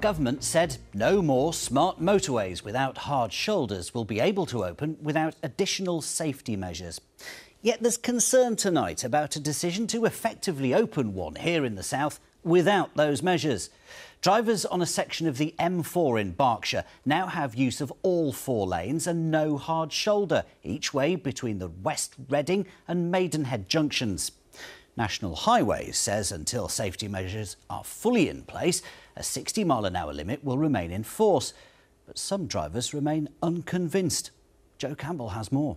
Government said no more smart motorways without hard shoulders will be able to open without additional safety measures. Yet there's concern tonight about a decision to effectively open one here in the south without those measures. Drivers on a section of the M4 in Berkshire now have use of all 4 lanes and no hard shoulder each way between the West Reading and Maidenhead junctions. National Highways says until safety measures are fully in place, a 60-mile-an-hour limit will remain in force. But some drivers remain unconvinced. Joe Campbell has more.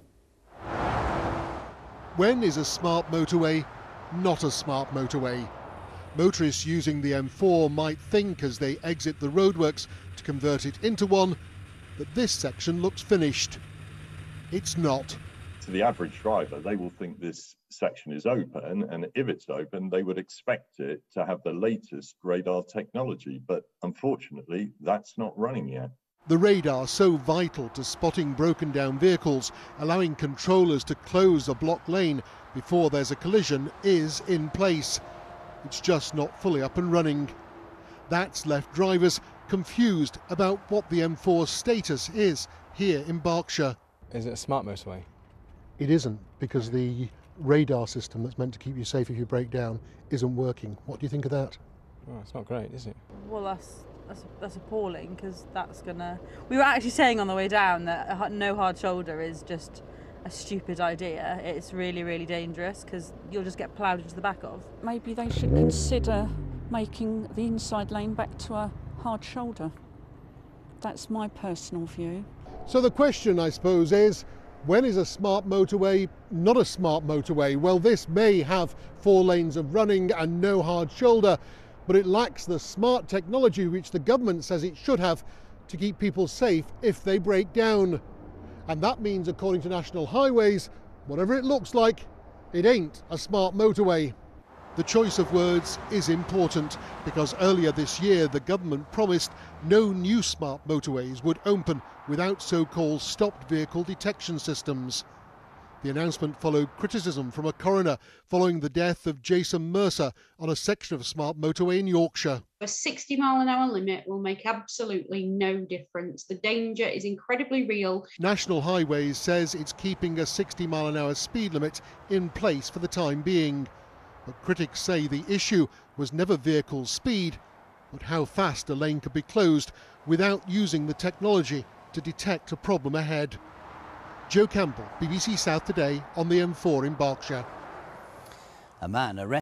When is a smart motorway not a smart motorway? Motorists using the M4 might think as they exit the roadworks to convert it into one that this section looks finished. It's not. To the average driver, they will think this section is open, and if it's open, they would expect it to have the latest radar technology, but unfortunately, that's not running yet. The radar, so vital to spotting broken down vehicles, allowing controllers to close a blocked lane before there's a collision, is in place. It's just not fully up and running. That's left drivers confused about what the M4's status is here in Berkshire. Is it a smart motorway? It isn't, because the radar system that's meant to keep you safe if you break down isn't working. What do you think of that? Oh, it's not great, is it? Well, that's appalling, because that's gonna... We were actually saying on the way down that no hard shoulder is just a stupid idea. It's really, really dangerous, because you'll just get ploughed into the back of. Maybe they should consider making the inside lane back to a hard shoulder. That's my personal view. So the question, I suppose, is, when is a smart motorway not a smart motorway? Well, this may have 4 lanes of running and no hard shoulder, but it lacks the smart technology which the government says it should have to keep people safe if they break down. And that means, according to National Highways, whatever it looks like, it ain't a smart motorway. The choice of words is important, because earlier this year the government promised no new smart motorways would open without so-called stopped vehicle detection systems. The announcement followed criticism from a coroner following the death of Jason Mercer on a section of a smart motorway in Yorkshire. A 60-mile-an-hour limit will make absolutely no difference. The danger is incredibly real. National Highways says it's keeping a 60-mile-an-hour speed limit in place for the time being. But critics say the issue was never vehicle speed, but how fast a lane could be closed without using the technology to detect a problem ahead. Joe Campbell, BBC South Today, on the M4 in Berkshire. A man arrested